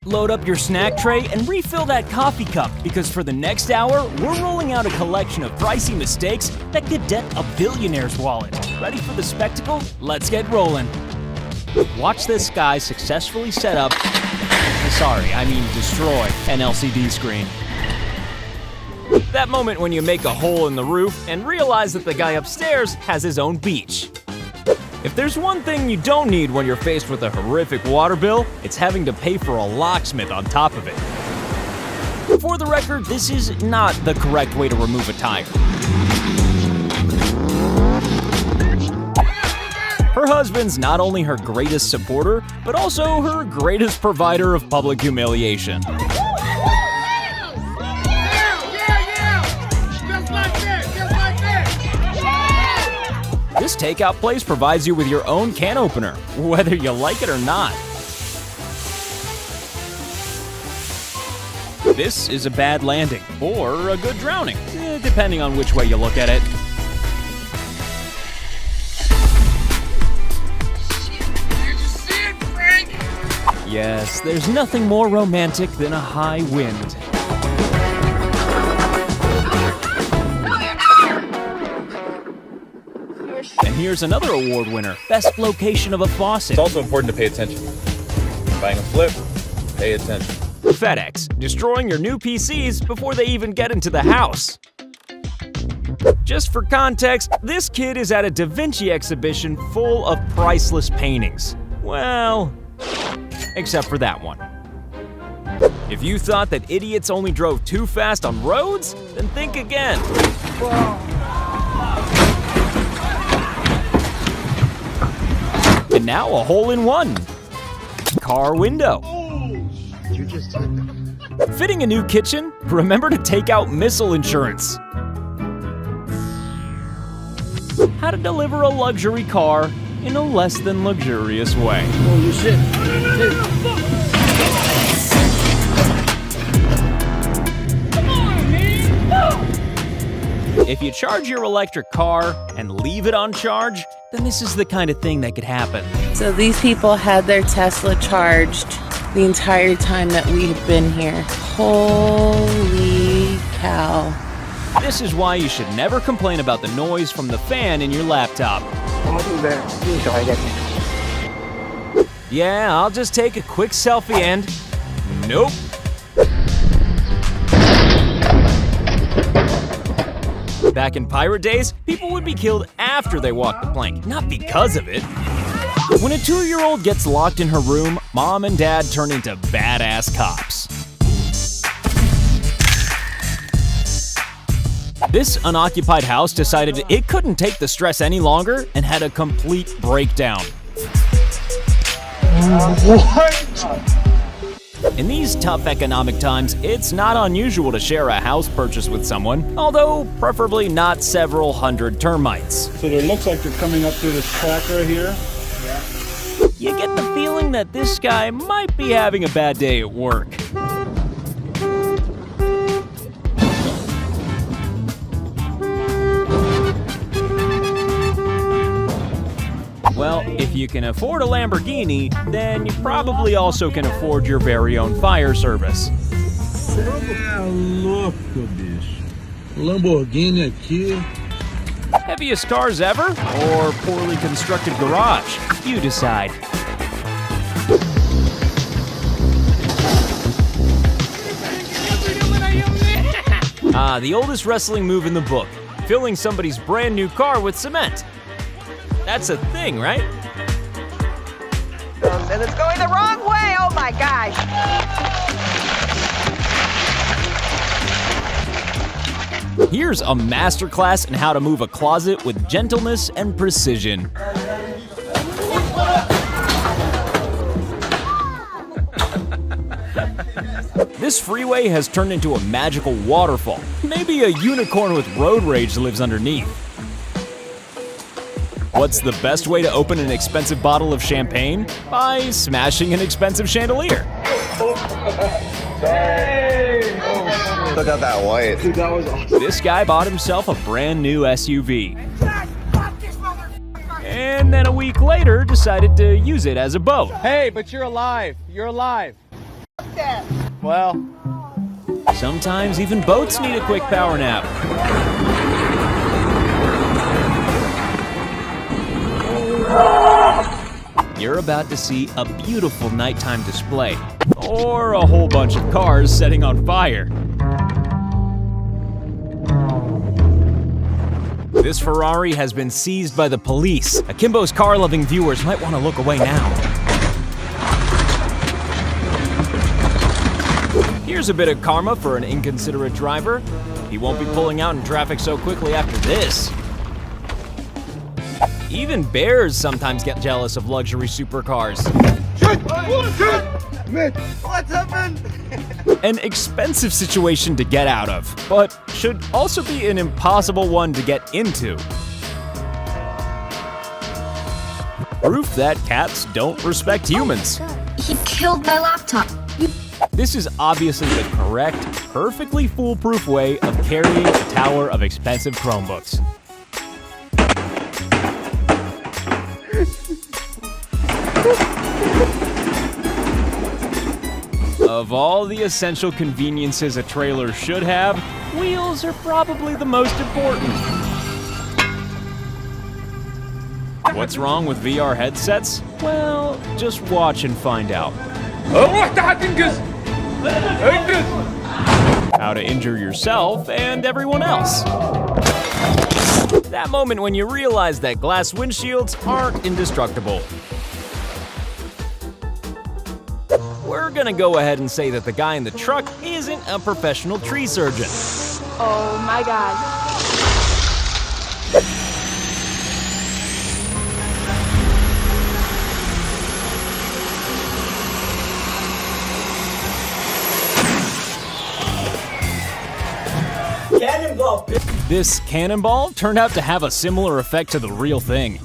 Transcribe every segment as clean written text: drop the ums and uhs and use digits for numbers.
Load up your snack tray and refill that coffee cup, because for the next hour, we're rolling out a collection of pricey mistakes that could dent a billionaire's wallet. Ready for the spectacle? Let's get rolling. Watch this guy successfully set up, destroy an LCD screen. That moment when you make a hole in the roof and realize that the guy upstairs has his own beach. If there's one thing you don't need when you're faced with a horrific water bill, it's having to pay for a locksmith on top of it. For the record, this is not the correct way to remove a tire. Her husband's not only her greatest supporter, but also her greatest provider of public humiliation. This takeout place provides you with your own can opener, whether you like it or not. This is a bad landing, or a good drowning, depending on which way you look at it. Yes, there's nothing more romantic than a high wind. And here's another award winner, best location of a faucet. It's also important to pay attention. Buying a flip, pay attention. FedEx, destroying your new PCs before they even get into the house. Just for context, this kid is at a Da Vinci exhibition full of priceless paintings. Well, except for that one. If you thought that idiots only drove too fast on roads, then think again. And now a hole-in-one. Car window. You just hit that. Fitting a new kitchen? Remember to take out missile insurance. How to deliver a luxury car in a less than luxurious way. Holy shit. If you charge your electric car and leave it on charge, then this is the kind of thing that could happen. So these people had their Tesla charged the entire time that we have been here. Holy cow. This is why you should never complain about the noise from the fan in your laptop. Yeah, I'll just take a quick selfie and... Nope. Back in pirate days, people would be killed after they walked the plank, not because of it. When a 2-year-old gets locked in her room, mom and dad turn into badass cops. This unoccupied house decided it couldn't take the stress any longer and had a complete breakdown. In these tough economic times, it's not unusual to share a house purchase with someone, although preferably not several hundred termites. So it looks like they're coming up through this crack right here. You get the feeling that this guy might be having a bad day at work. Well, if you can afford a Lamborghini, then you probably also can afford your very own fire service. Louco, bicho. Lamborghini aqui. Heaviest cars ever, or poorly constructed garage? You decide. The oldest wrestling move in the book, filling somebody's brand new car with cement. That's a thing, right? And it's going the wrong way, oh my gosh. Here's a masterclass in how to move a closet with gentleness and precision. This freeway has turned into a magical waterfall. Maybe a unicorn with road rage lives underneath. What's the best way to open an expensive bottle of champagne? By smashing an expensive chandelier. Look at that white. Dude, that was awesome. This guy bought himself a brand new SUV. And then a week later decided to use it as a boat. Hey, but you're alive. You're alive. Well, Sometimes even boats need a quick power nap. You're about to see a beautiful nighttime display, or a whole bunch of cars setting on fire. This Ferrari has been seized by the police. Akimbo's car-loving viewers might want to look away now. Here's a bit of karma for an inconsiderate driver. He won't be pulling out in traffic so quickly after this. Even bears sometimes get jealous of luxury supercars. What's up, man? An expensive situation to get out of, but should also be an impossible one to get into. Proof that cats don't respect humans. He killed my laptop. This is obviously the correct, perfectly foolproof way of carrying a tower of expensive Chromebooks. Of all the essential conveniences a trailer should have, wheels are probably the most important. What's wrong with VR headsets? Well, just watch and find out. How to injure yourself and everyone else. That moment when you realize that glass windshields aren't indestructible. We're gonna go ahead and say that the guy in the truck isn't a professional tree surgeon. Oh my god. Cannonball. This cannonball turned out to have a similar effect to the real thing.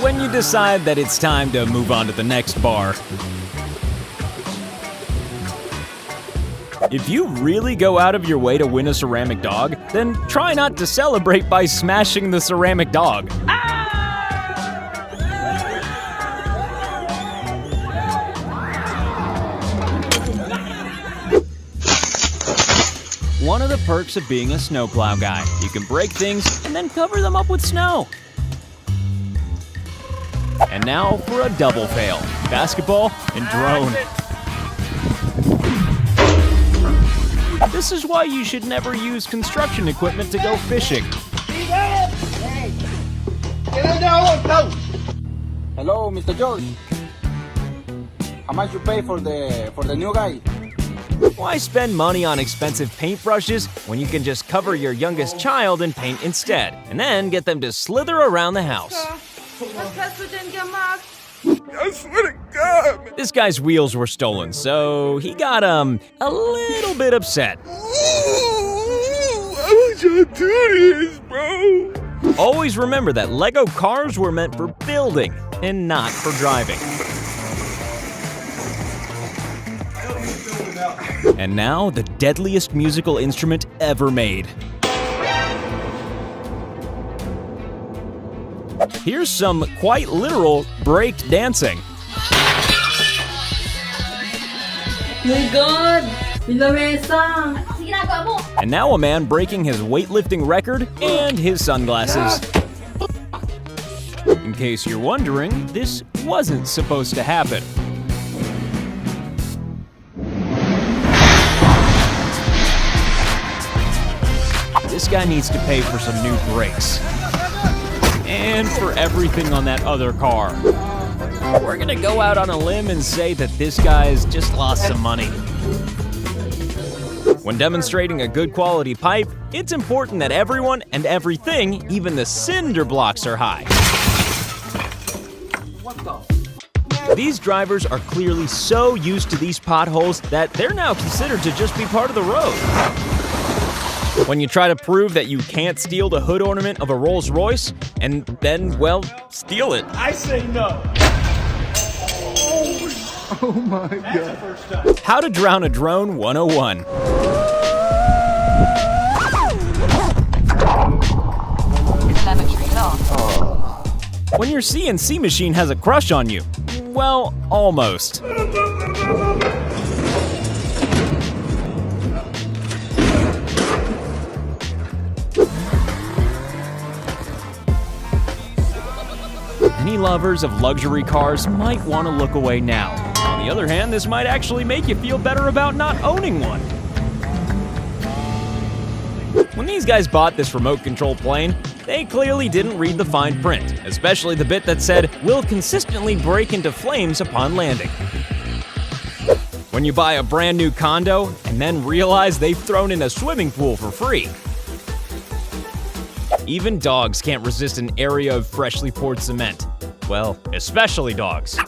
When you decide that it's time to move on to the next bar. If you really go out of your way to win a ceramic dog, then try not to celebrate by smashing the ceramic dog. One of the perks of being a snowplow guy, you can break things and then cover them up with snow. And now for a double fail, basketball and drone. This is why you should never use construction equipment to go fishing. Hello, Mr. George. How much you pay for the new guy? Why spend money on expensive paintbrushes when you can just cover your youngest child in paint instead, and then get them to slither around the house? This guy's wheels were stolen, so he got, a little bit upset. Why would you do this, bro? Always remember that Lego cars were meant for building and not for driving. And now, the deadliest musical instrument ever made. Here's some quite literal break dancing. My God! And now a man breaking his weightlifting record and his sunglasses. In case you're wondering, this wasn't supposed to happen. This guy needs to pay for some new brakes. And for everything on that other car. We're gonna go out on a limb and say that this guy's just lost some money. When demonstrating a good quality pipe, it's important that everyone and everything, even the cinder blocks, are high. These drivers are clearly so used to these potholes that they're now considered to just be part of the road. When you try to prove that you can't steal the hood ornament of a Rolls Royce, and then, well, steal it. I say no. Oh my God. How to drown a drone 101. Telemetry lost. when your CNC machine has a crush on you. Well, almost. Many lovers of luxury cars might want to look away now. On the other hand, this might actually make you feel better about not owning one. When these guys bought this remote control plane, they clearly didn't read the fine print, especially the bit that said, "will consistently break into flames upon landing." When you buy a brand new condo and then realize they've thrown in a swimming pool for free. Even dogs can't resist an area of freshly poured cement. Well, especially dogs.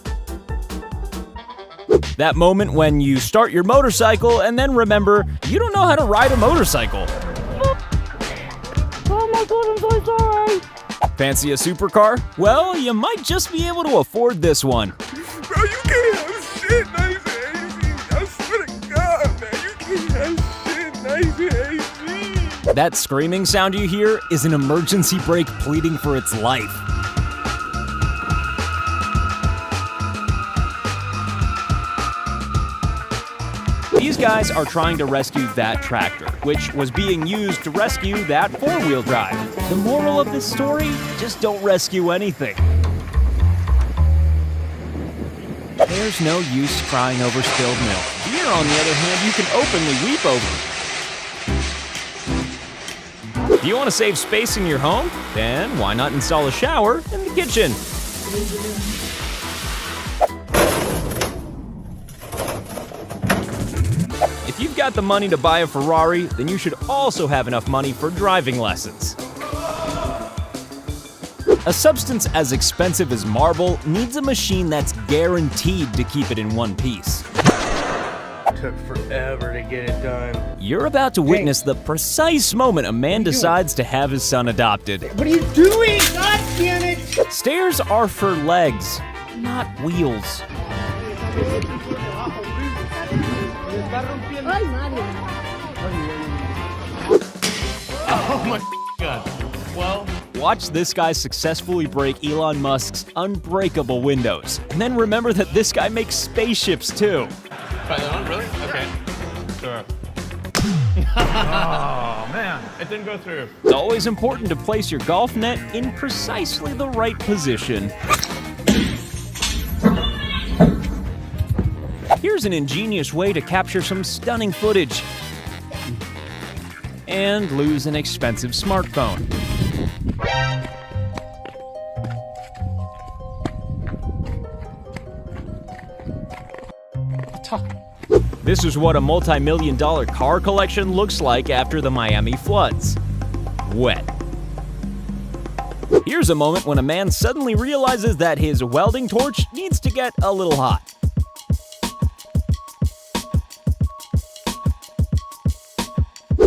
That moment when you start your motorcycle and then remember you don't know how to ride a motorcycle. Oh my god, I'm so sorry. Fancy a supercar? Well, you might just be able to afford this one. Bro, you can't have shit nice and AC. I swear to God, man, you can't have shit nice and AC. That screaming sound you hear is an emergency brake pleading for its life. These guys are trying to rescue that tractor, which was being used to rescue that four-wheel drive. The moral of this story? Just don't rescue anything. There's no use crying over spilled milk. Beer, on the other hand, you can openly weep over. Do you want to save space in your home? Then why not install a shower in the kitchen? If you've got the money to buy a Ferrari, then you should also have enough money for driving lessons. A substance as expensive as marble needs a machine that's guaranteed to keep it in one piece. Took forever to get it done. You're about to witness the precise moment a man decides to have his son adopted. What are you doing? God damn it! Stairs are for legs, not wheels. Oh my God. Well, Watch this guy successfully break Elon Musk's unbreakable windows. And then remember that this guy makes spaceships too. Try that on, really? Okay. Sure. Oh, man. It didn't go through. It's always important to place your golf net in precisely the right position. Here's an ingenious way to capture some stunning footage and lose an expensive smartphone. This is what a multi-million-dollar car collection looks like after the Miami floods. Wet. Here's a moment when a man suddenly realizes that his welding torch needs to get a little hot.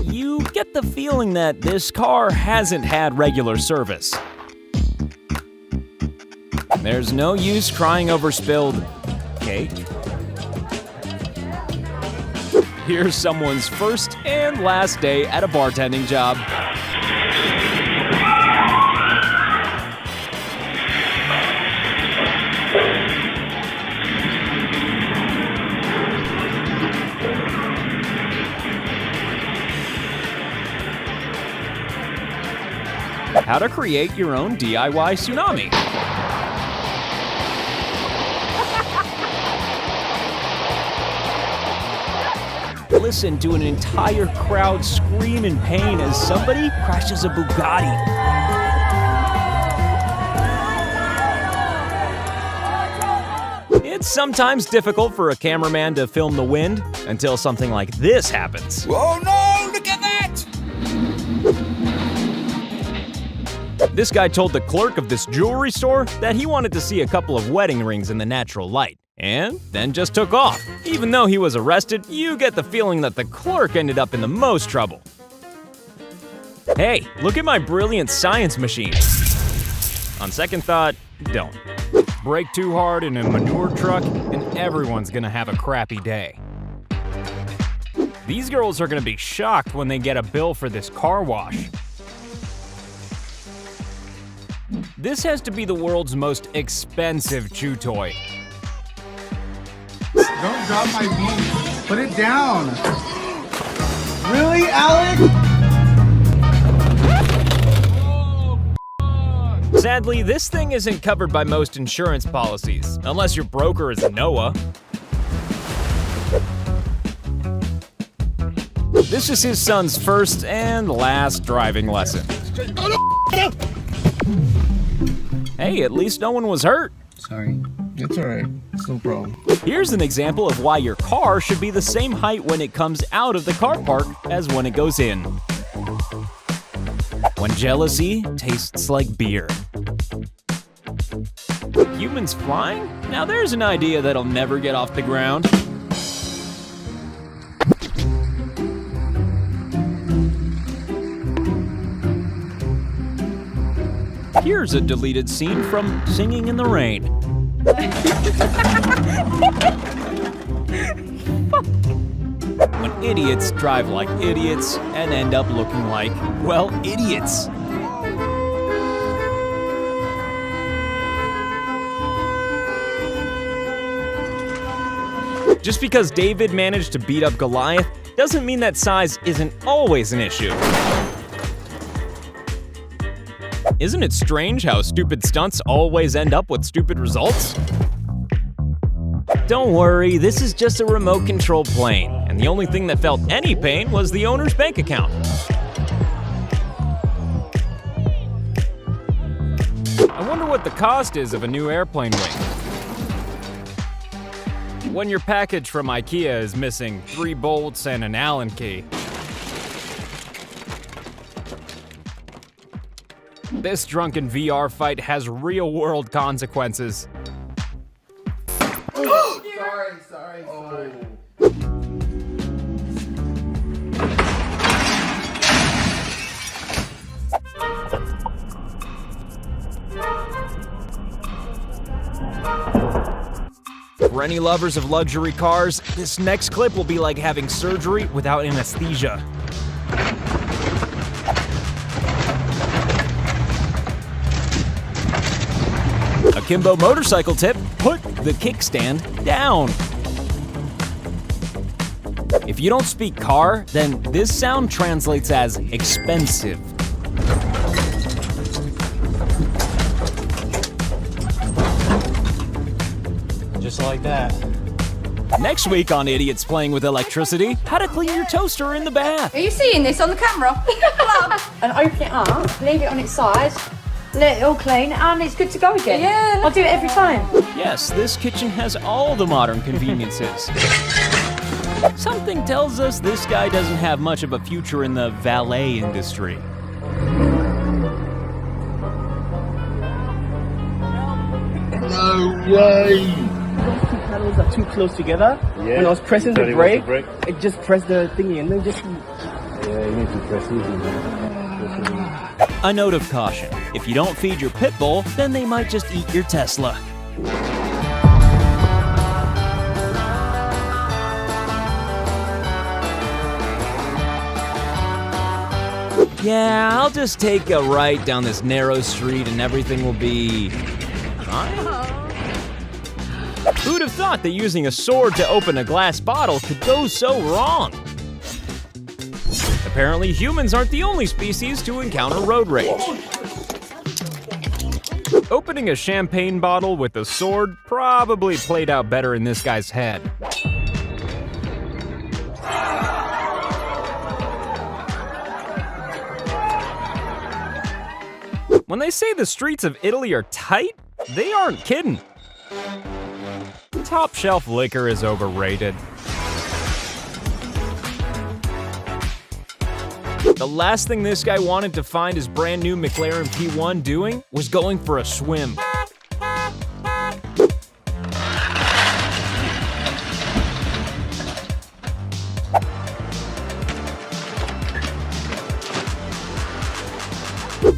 You get the feeling that this car hasn't had regular service. There's no use crying over spilled cake. Here's someone's first and last day at a bartending job. How to create your own DIY tsunami. Listen to an entire crowd scream in pain as somebody crashes a Bugatti. It's sometimes difficult for a cameraman to film the wind until something like this happens. Oh no, look at that! This guy told the clerk of this jewelry store that he wanted to see a couple of wedding rings in the natural light, and then just took off. Even though he was arrested, you get the feeling that the clerk ended up in the most trouble. Hey, look at my brilliant science machine. On second thought, don't. Brake too hard in a manure truck, and everyone's gonna have a crappy day. These girls are gonna be shocked when they get a bill for this car wash. This has to be the world's most expensive chew toy. Don't drop my beat. Put it down. Really, Alex? Sadly, this thing isn't covered by most insurance policies, unless your broker is Noah. This is his son's first and last driving lesson. Hey, at least no one was hurt. Sorry. It's alright. It's no problem. Here's an example of why your car should be the same height when it comes out of the car park as when it goes in. When jealousy tastes like beer. Humans flying? Now there's an idea that'll never get off the ground. Here's a deleted scene from Singing in the Rain. When idiots drive like idiots and end up looking like, well, idiots. Just because David managed to beat up Goliath doesn't mean that size isn't always an issue. Isn't it strange how stupid stunts always end up with stupid results? Don't worry, this is just a remote-controlled plane, and the only thing that felt any pain was the owner's bank account. I wonder what the cost is of a new airplane wing. When your package from IKEA is missing 3 bolts and an Allen key. This drunken VR fight has real-world consequences. Sorry. For any lovers of luxury cars, this next clip will be like having surgery without anesthesia. Akimbo motorcycle tip, put the kickstand down. If you don't speak car, then this sound translates as expensive. Just like that. Next week on Idiots Playing with Electricity, how to clean your toaster in the bath. Are you seeing this on the camera? Hello. And open it up, leave it on its side, let it all clean, and it's good to go again. Yeah. I'll do it every time. Yes, this kitchen has all the modern conveniences. Something tells us this guy doesn't have much of a future in the valet industry. No way! Two panels are too close together. Yeah. When I was pressing the Tell you what brake, to it just pressed the thingy and then just... Yeah, you need to press easy. A note of caution, if you don't feed your pit bull, then they might just eat your Tesla. Yeah, I'll just take a right down this narrow street and everything will be fine. Who'd have thought that using a sword to open a glass bottle could go so wrong? Apparently, humans aren't the only species to encounter road rage. Opening a champagne bottle with a sword probably played out better in this guy's head. When they say the streets of Italy are tight, they aren't kidding. Top shelf liquor is overrated. The last thing this guy wanted to find his brand new McLaren P1 doing was going for a swim.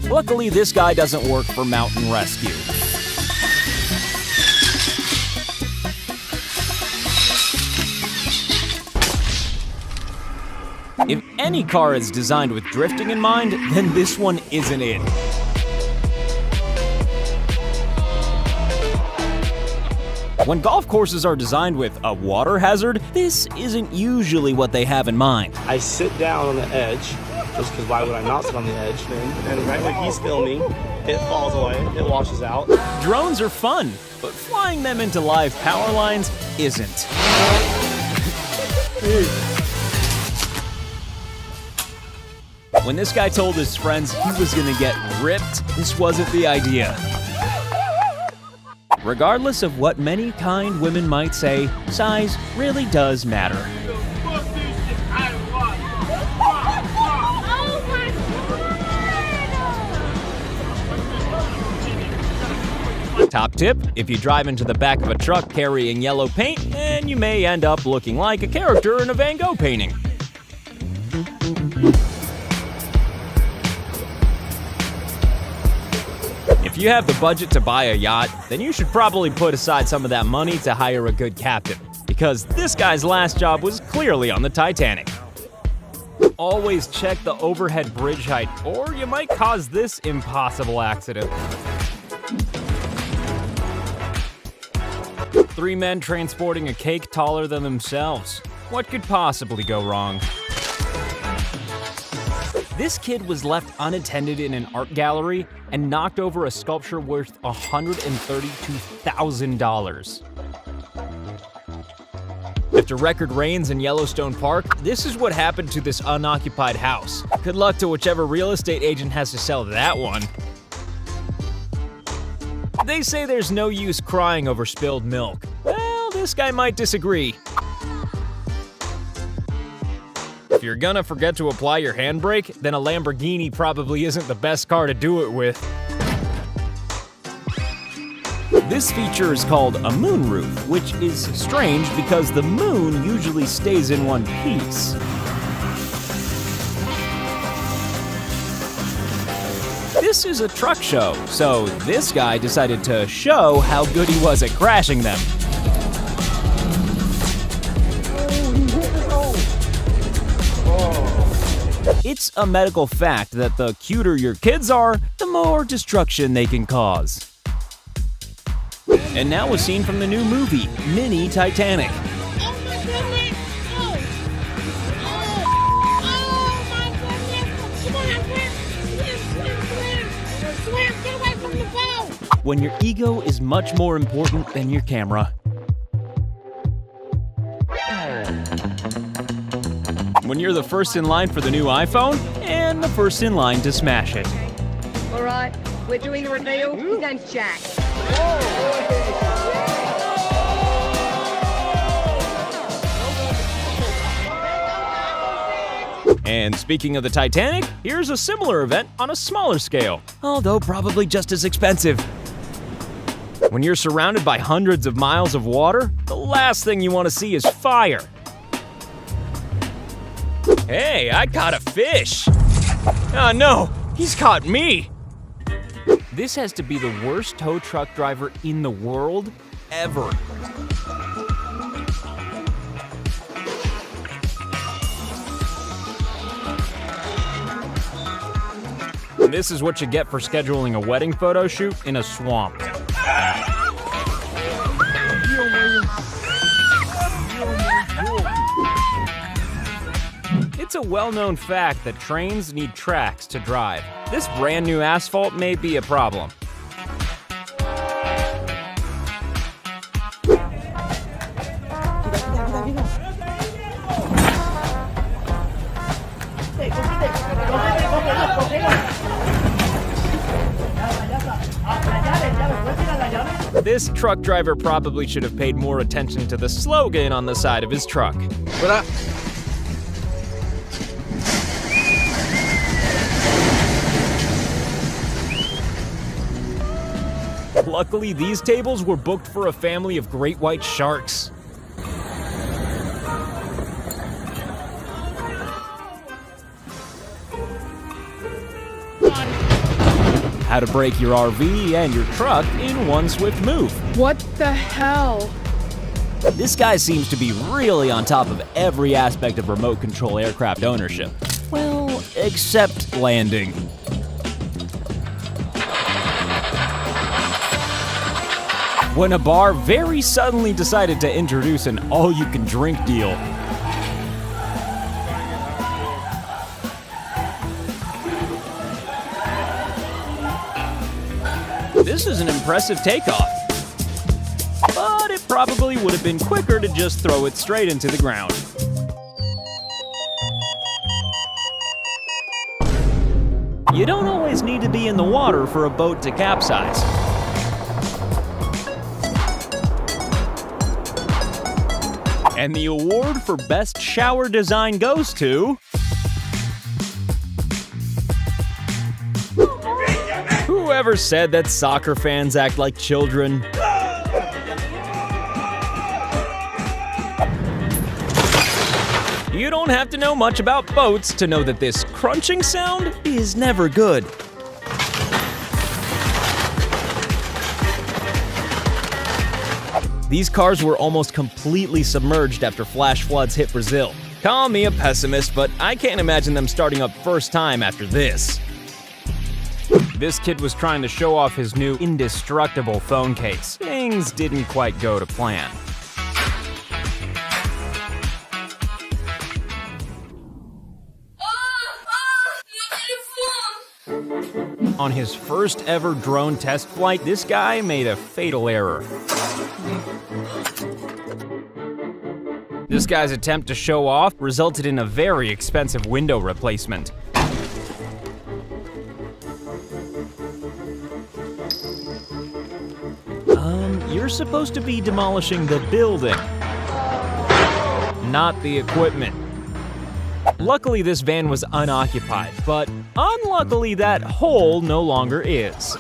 Luckily, this guy doesn't work for Mountain Rescue. If any car is designed with drifting in mind, then this one isn't it. When golf courses are designed with a water hazard, this isn't usually what they have in mind. I sit down on the edge, just because why would I not sit on the edge? And right when he's filming, it falls away, it washes out. Drones are fun, but flying them into live power lines isn't. When this guy told his friends he was gonna get ripped, this wasn't the idea. Regardless of what many kind women might say, size really does matter. Top tip, if you drive into the back of a truck carrying yellow paint, then you may end up looking like a character in a Van Gogh painting. If you have the budget to buy a yacht, then you should probably put aside some of that money to hire a good captain, because this guy's last job was clearly on the Titanic. Always check the overhead bridge height, or you might cause this impossible accident. 3 men transporting a cake taller than themselves. What could possibly go wrong? This kid was left unattended in an art gallery and knocked over a sculpture worth $132,000. After record rains in Yellowstone Park, this is what happened to this unoccupied house. Good luck to whichever real estate agent has to sell that one. They say there's no use crying over spilled milk. Well, this guy might disagree. If you're gonna forget to apply your handbrake, then a Lamborghini probably isn't the best car to do it with. This feature is called a moonroof, which is strange because the moon usually stays in one piece. This is a truck show, so this guy decided to show how good he was at crashing them. It's a medical fact that the cuter your kids are, the more destruction they can cause. And now a scene from the new movie, Mini Titanic. When your ego is much more important than your camera. When you're the first in line for the new iPhone, and the first in line to smash it. All right, we're doing the reveal. His name's Jack. And speaking of the Titanic, here's a similar event on a smaller scale, although probably just as expensive. When you're surrounded by hundreds of miles of water, the last thing you want to see is fire. Hey, I caught a fish! Oh no, he's caught me! This has to be the worst tow truck driver in the world ever. This is what you get for scheduling a wedding photo shoot in a swamp. It's a well-known fact that trains need tracks to drive. This brand new asphalt may be a problem. This truck driver probably should have paid more attention to the slogan on the side of his truck. Luckily, these tables were booked for a family of great white sharks. How to break your RV and your truck in one swift move. What the hell? This guy seems to be really on top of every aspect of remote control aircraft ownership. Well, except landing. when a bar very suddenly decided to introduce an all-you-can-drink deal. This is an impressive takeoff, but it probably would have been quicker to just throw it straight into the ground. You don't always need to be in the water for a boat to capsize. And the award for best shower design goes to... Whoever said that soccer fans act like children? You don't have to know much about boats to know that this crunching sound is never good. These cars were almost completely submerged after flash floods hit Brazil. Call me a pessimist, but I can't imagine them starting up first time after this. This kid was trying to show off his new indestructible phone case. Things didn't quite go to plan. On his first ever drone test flight, this guy made a fatal error. This guy's attempt to show off resulted in a very expensive window replacement. You're supposed to be demolishing the building, not the equipment. Luckily, this van was unoccupied, but unluckily, that hole no longer is.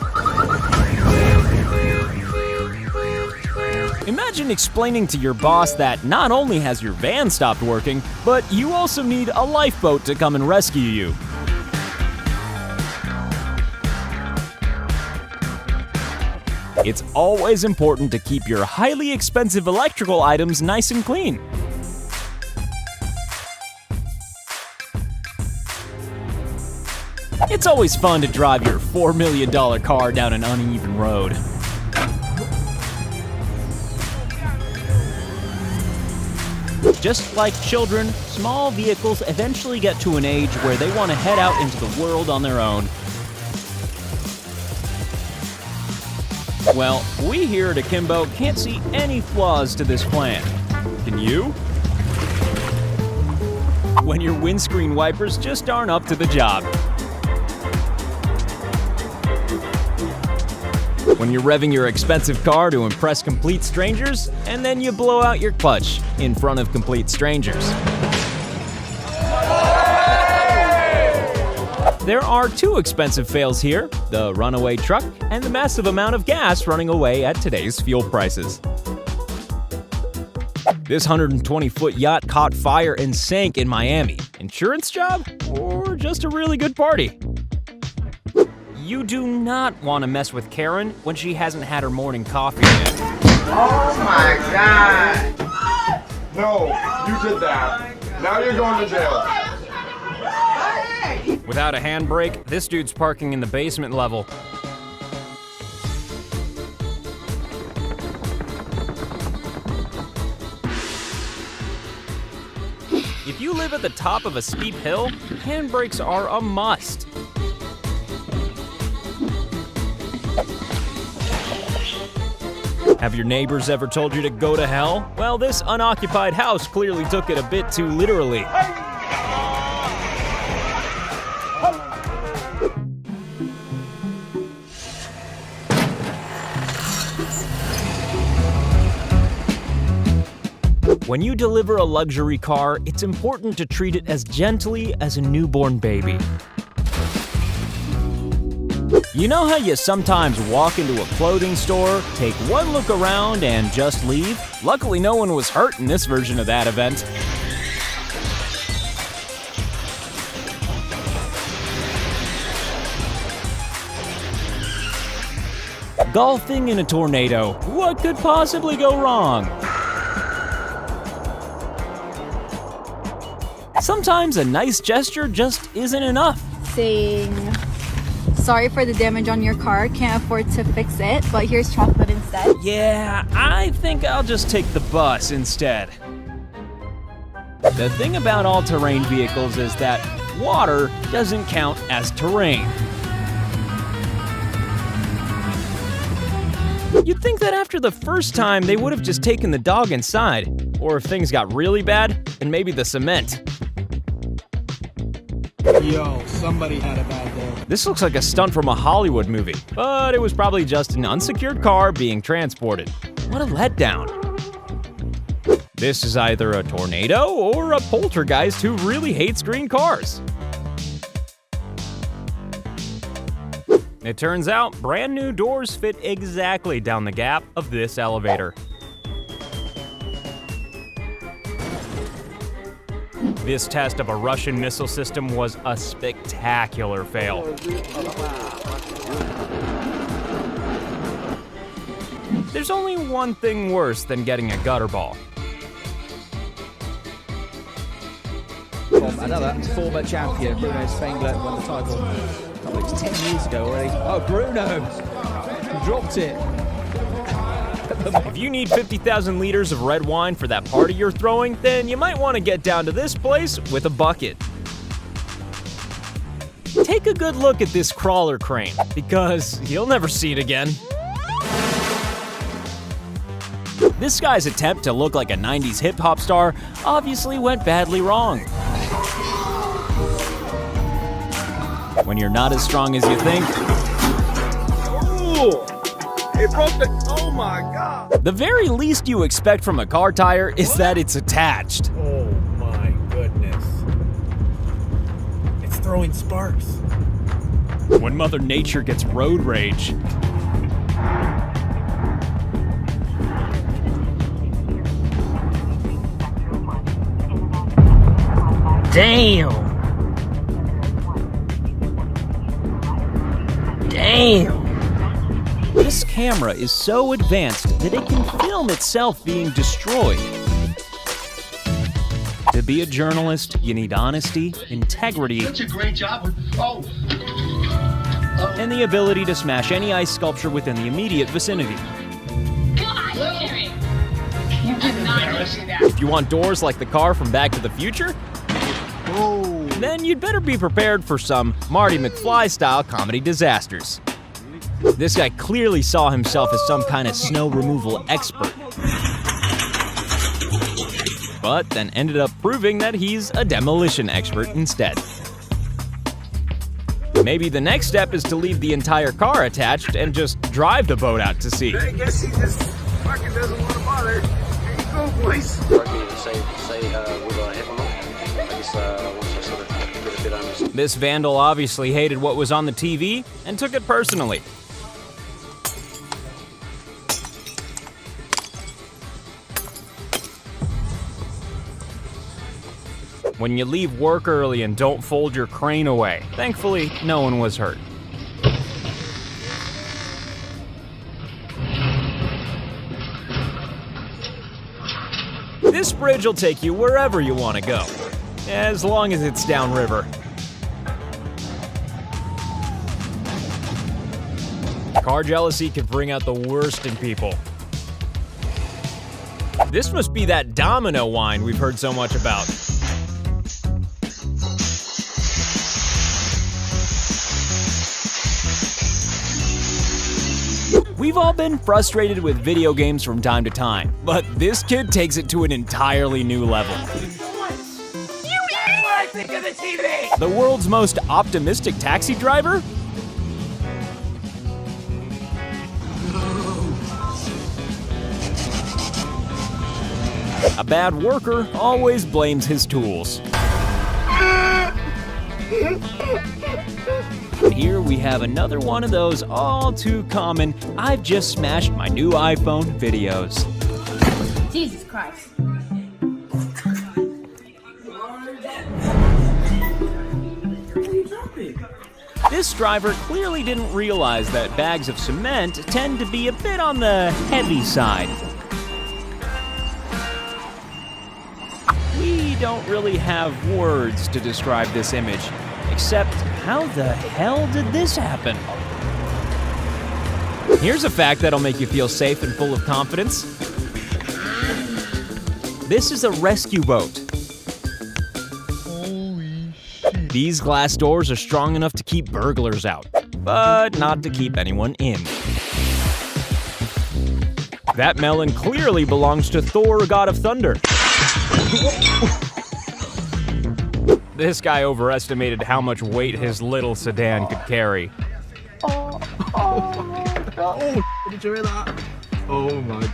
Imagine explaining to your boss that not only has your van stopped working, but you also need a lifeboat to come and rescue you. It's always important to keep your highly expensive electrical items nice and clean. It's always fun to drive your $4 million car down an uneven road. Just like children, small vehicles eventually get to an age where they want to head out into the world on their own. Well, we here at Akimbo can't see any flaws to this plan. Can you? When your windscreen wipers just aren't up to the job. When you're revving your expensive car to impress complete strangers, and then you blow out your clutch in front of complete strangers. There are two expensive fails here, the runaway truck and the massive amount of gas running away at today's fuel prices. This 120-foot yacht caught fire and sank in Miami. Insurance job? Or just a really good party? You do not want to mess with Karen when she hasn't had her morning coffee yet. Oh my God! No, you did that. Now you're going to jail. Without a handbrake, this dude's parking in the basement level. If you live at the top of a steep hill, handbrakes are a must. Have your neighbors ever told you to go to hell? Well, this unoccupied house clearly took it a bit too literally. When you deliver a luxury car, it's important to treat it as gently as a newborn baby. You know how you sometimes walk into a clothing store, take one look around, and just leave? Luckily, no one was hurt in this version of that event. Golfing in a tornado. What could possibly go wrong? Sometimes a nice gesture just isn't enough. Seeing Sorry for the damage on your car. Can't afford to fix it, but here's chocolate instead. Yeah, I think I'll just take the bus instead. The thing about all-terrain vehicles is that water doesn't count as terrain. You'd think that after the first time, they would have just taken the dog inside. Or if things got really bad, then maybe the cement. Yo, somebody had a bad day. This looks like a stunt from a Hollywood movie, but it was probably just an unsecured car being transported. What a letdown. This is either a tornado or a poltergeist who really hates green cars. It turns out, brand new doors fit exactly down the gap of this elevator. This test of a Russian missile system was a spectacular fail. There's only one thing worse than getting a gutter ball. Another former champion, Bruno Spengler, won the title. I think it's 10 years ago already. Oh, Bruno! He dropped it. If you need 50,000 liters of red wine for that party you're throwing, then you might want to get down to this place with a bucket. Take a good look at this crawler crane, because you'll never see it again. This guy's attempt to look like a 90s hip-hop star obviously went badly wrong. When you're not as strong as you think, Ooh, it broke the, oh my God. The very least you expect from a car tire is that it's attached. Oh my goodness. It's throwing sparks. When Mother Nature gets road rage. Damn! Damn! This camera is so advanced that it can film itself being destroyed. To be a journalist, you need honesty, integrity, Such a great job. and the ability to smash any ice sculpture within the immediate vicinity. If you want doors like the car from Back to the Future, then you'd better be prepared for some Marty McFly-style comedy disasters. This guy clearly saw himself as some kind of snow removal expert, but then ended up proving that he's a demolition expert instead. Maybe the next step is to leave the entire car attached and just drive the boat out to sea. I guess he just fucking doesn't want to bother. Here you go, boys. This vandal obviously hated what was on the TV and took it personally. When you leave work early and don't fold your crane away. Thankfully, no one was hurt. This bridge will take you wherever you want to go, as long as it's downriver. Car jealousy can bring out the worst in people. This must be that domino wine we've heard so much about. We've all been frustrated with video games from time to time, but this kid takes it to an entirely new level. Think of the TV. The world's most optimistic taxi driver? A bad worker always blames his tools. And here we have another one of those all too common "I've just smashed my new iPhone" videos. Jesus Christ. This driver clearly didn't realize that bags of cement tend to be a bit on the heavy side. We don't really have words to describe this image, Except, how the hell did this happen? Here's a fact that'll make you feel safe and full of confidence. This is a rescue boat. Holy shit. These glass doors are strong enough to keep burglars out, but not to keep anyone in. That melon clearly belongs to Thor, god of thunder. This guy overestimated how much weight his little sedan could carry. Oh, did you hear that? Oh my.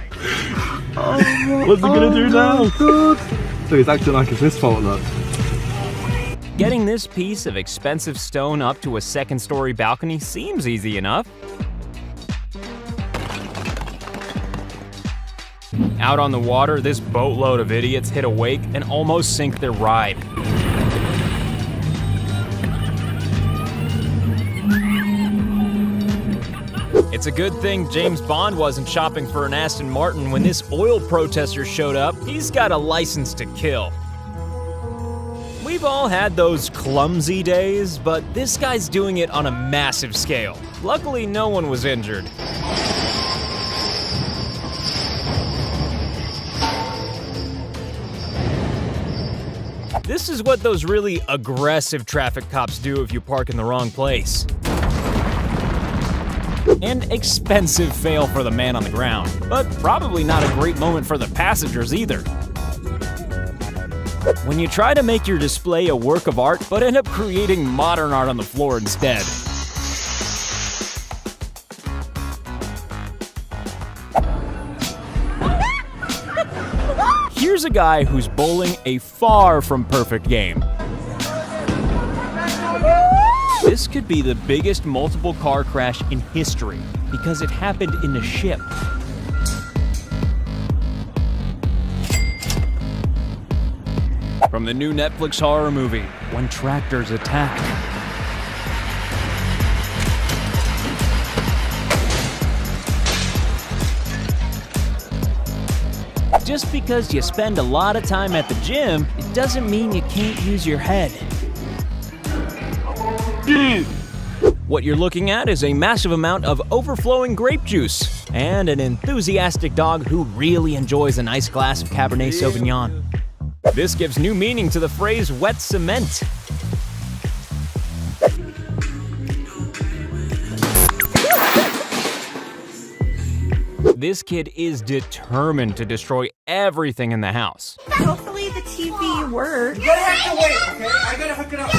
What's he gonna do now? So he's acting like it's his fault, look. Getting this piece of expensive stone up to a second-story balcony seems easy enough. Out on the water, this boatload of idiots hit a wake and almost sink their ride. It's a good thing James Bond wasn't shopping for an Aston Martin when this oil protester showed up. He's got a license to kill. We've all had those clumsy days, but this guy's doing it on a massive scale. Luckily, no one was injured. This is what those really aggressive traffic cops do if you park in the wrong place. An expensive fail for the man on the ground, but probably not a great moment for the passengers either. When you try to make your display a work of art, but end up creating modern art on the floor instead. Here's a guy who's bowling a far from perfect game. This could be the biggest multiple car crash in history because it happened in a ship. From the new Netflix horror movie, When Tractors Attack. Just because you spend a lot of time at the gym, it doesn't mean you can't use your head. What you're looking at is a massive amount of overflowing grape juice and an enthusiastic dog who really enjoys a nice glass of Cabernet Sauvignon. This gives new meaning to the phrase wet cement. This kid is determined to destroy everything in the house. Hopefully the TV works. You have to wait, okay? I gotta hook it up.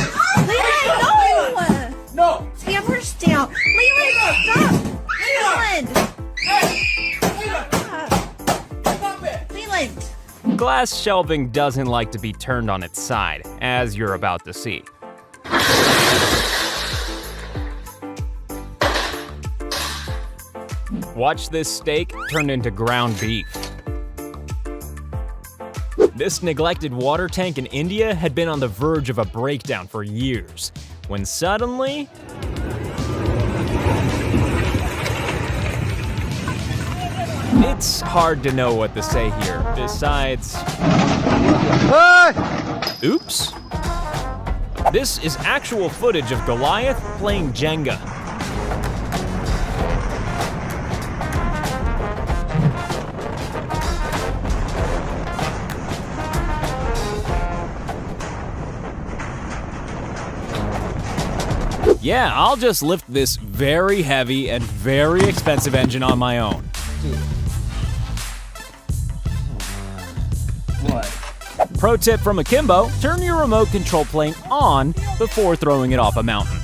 Leland, no! No! Tamper's down. Leland, stop! Leland! Leland! Glass shelving doesn't like to be turned on its side, as you're about to see. Watch this steak turn into ground beef. This neglected water tank in India had been on the verge of a breakdown for years, when suddenly... It's hard to know what to say here, besides... Oops. This is actual footage of Goliath playing Jenga. Yeah, I'll just lift this very heavy and very expensive engine on my own. What? Pro tip from Akimbo, turn your remote control plane on before throwing it off a mountain.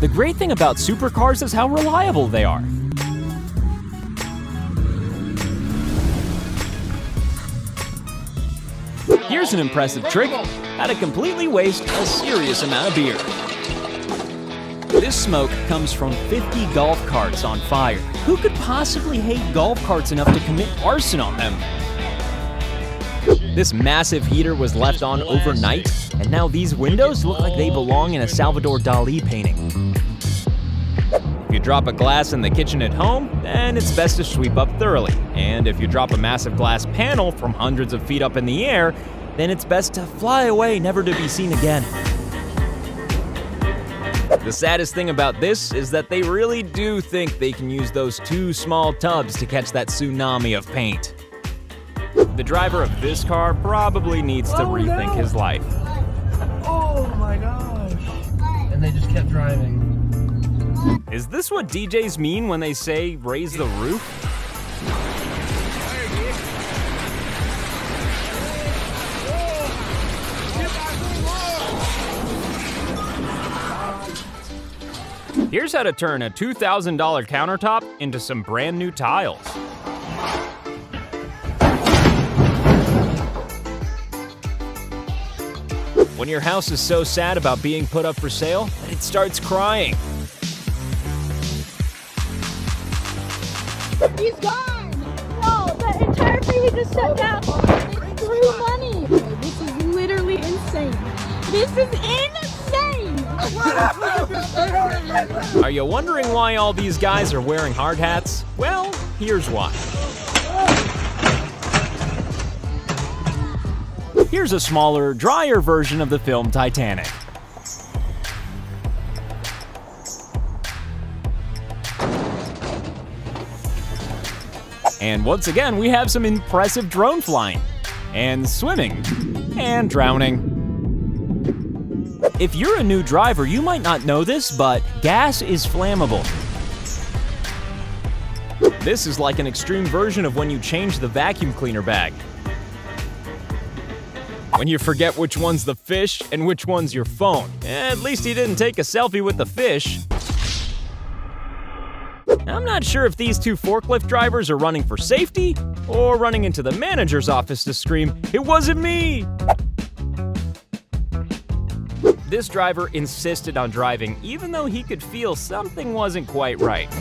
The great thing about supercars is how reliable they are. Here's an impressive trick, how to completely waste a serious amount of beer. This smoke comes from 50 golf carts on fire. Who could possibly hate golf carts enough to commit arson on them? This massive heater was left on overnight, and now these windows look like they belong in a Salvador Dali painting. If you drop a glass in the kitchen at home, then it's best to sweep up thoroughly. And if you drop a massive glass panel from hundreds of feet up in the air, then it's best to fly away, never to be seen again. The saddest thing about this is that they really do think they can use those 2 small tubs to catch that tsunami of paint. The driver of this car probably needs to rethink his life. Oh my gosh. And they just kept driving. Is this what DJs mean when they say raise the roof? Here's how to turn a $2,000 countertop into some brand new tiles. When your house is so sad about being put up for sale that it starts crying. He's gone! No, the entire thing we just shut down. They threw money. This is literally insane. This is insane! Are you wondering why all these guys are wearing hard hats? Well, here's why. Here's a smaller, drier version of the film Titanic. And once again, we have some impressive drone flying, and swimming, and drowning. If you're a new driver, you might not know this, but gas is flammable. This is like an extreme version of when you change the vacuum cleaner bag. When you forget which one's the fish and which one's your phone. At least he didn't take a selfie with the fish. I'm not sure if these 2 forklift drivers are running for safety or running into the manager's office to scream, "It wasn't me!" This driver insisted on driving even though he could feel something wasn't quite right.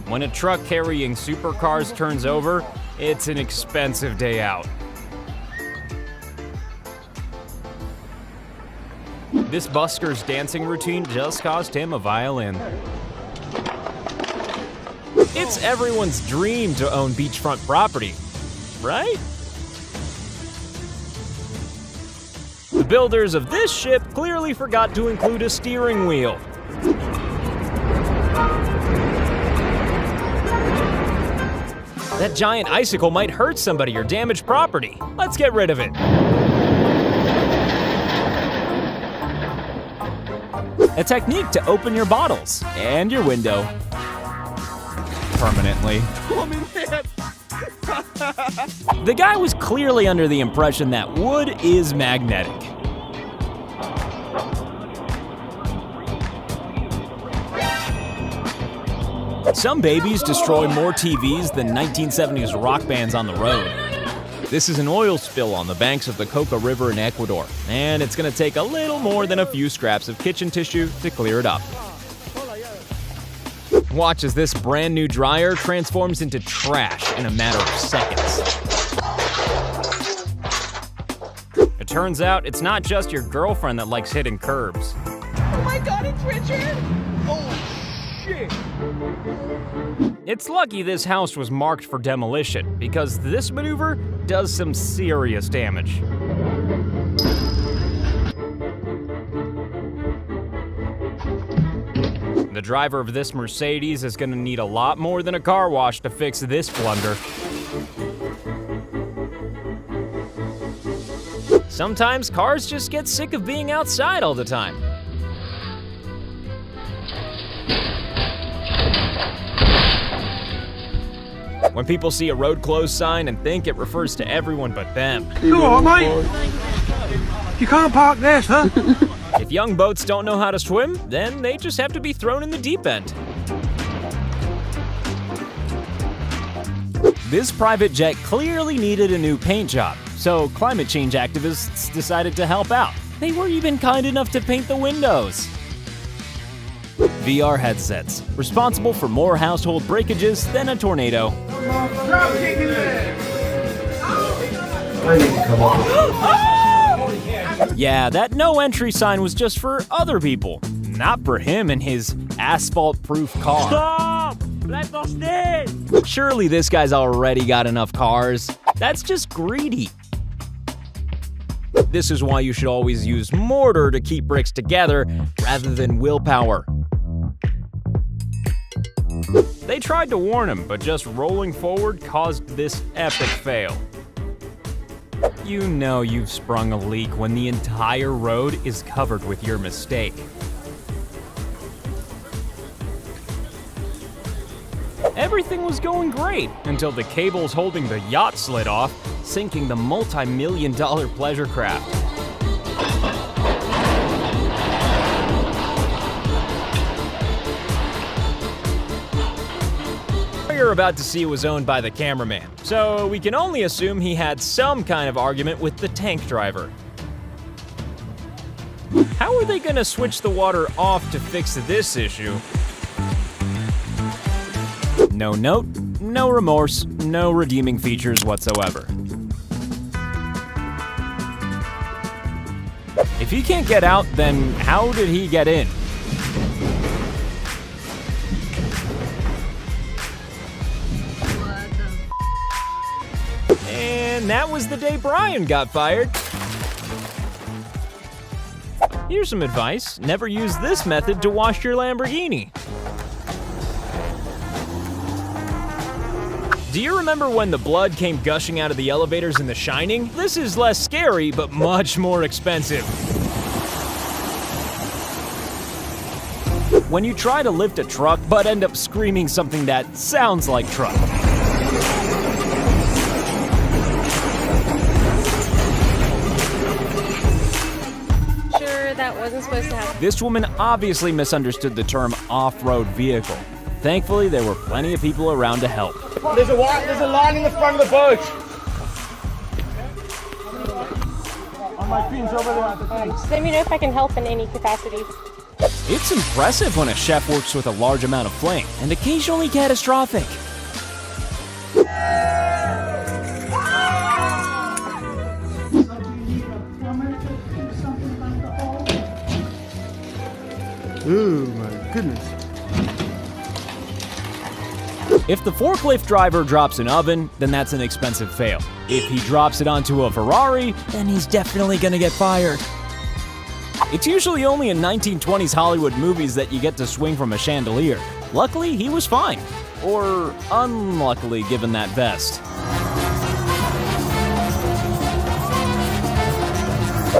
When a truck carrying supercars turns over, it's an expensive day out. This busker's dancing routine just cost him a violin. It's everyone's dream to own beachfront property, right? The builders of this ship clearly forgot to include a steering wheel. That giant icicle might hurt somebody or damage property. Let's get rid of it. A technique to open your bottles and your window permanently. The guy was clearly under the impression that wood is magnetic. Some babies destroy more TVs than 1970s rock bands on the road. This is an oil spill on the banks of the Coca River in Ecuador, and it's gonna take a little more than a few scraps of kitchen tissue to clear it up. Watch as this brand new dryer transforms into trash in a matter of seconds. It turns out it's not just your girlfriend that likes hitting curbs. Oh my God, it's Richard! Oh shit! It's lucky this house was marked for demolition, because this maneuver does some serious damage. The driver of this Mercedes is gonna need a lot more than a car wash to fix this blunder. Sometimes cars just get sick of being outside all the time. When people see a road closed sign and think it refers to everyone but them. You alright, mate? You can't park there, sir. If young boats don't know how to swim, then they just have to be thrown in the deep end. This private jet clearly needed a new paint job, so climate change activists decided to help out. They were even kind enough to paint the windows. VR headsets, responsible for more household breakages than a tornado. Yeah, that no entry sign was just for other people, not for him and his asphalt-proof car. Stop! Surely this guy's already got enough cars. That's just greedy. This is why you should always use mortar to keep bricks together rather than willpower. They tried to warn him, but just rolling forward caused this epic fail. You know you've sprung a leak when the entire road is covered with your mistake. Everything was going great until the cables holding the yacht slid off, sinking the multi-million-dollar pleasure craft. What you're about to see was owned by the cameraman, so we can only assume he had some kind of argument with the tank driver. How are they gonna switch the water off to fix this issue? No note, no remorse, no redeeming features whatsoever. If he can't get out, then how did he get in? And that was the day Brian got fired. Here's some advice: never use this method to wash your Lamborghini. Do you remember when the blood came gushing out of the elevators in The Shining? This is less scary, but much more expensive. When you try to lift a truck, but end up screaming something that sounds like truck. Sure, that wasn't supposed to happen. This woman obviously misunderstood the term off-road vehicle. Thankfully, there were plenty of people around to help. There's a line in the front of the boat. On my pins over there at the thing. Just let me know if I can help in any capacity. It's impressive when a chef works with a large amount of flame, and occasionally catastrophic. Ooh, my goodness. If the forklift driver drops an oven, then that's an expensive fail. If he drops it onto a Ferrari, then he's definitely gonna get fired. It's usually only in 1920s Hollywood movies that you get to swing from a chandelier. Luckily, he was fine. Or unluckily, given that vest.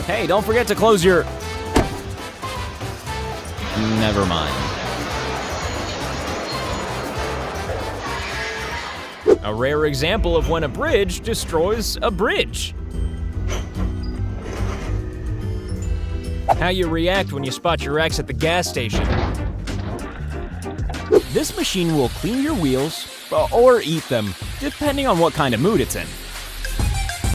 Hey, don't forget to close your... Never mind. A rare example of when a bridge destroys a bridge. How you react when you spot your ex at the gas station. This machine will clean your wheels, or eat them, depending on what kind of mood it's in.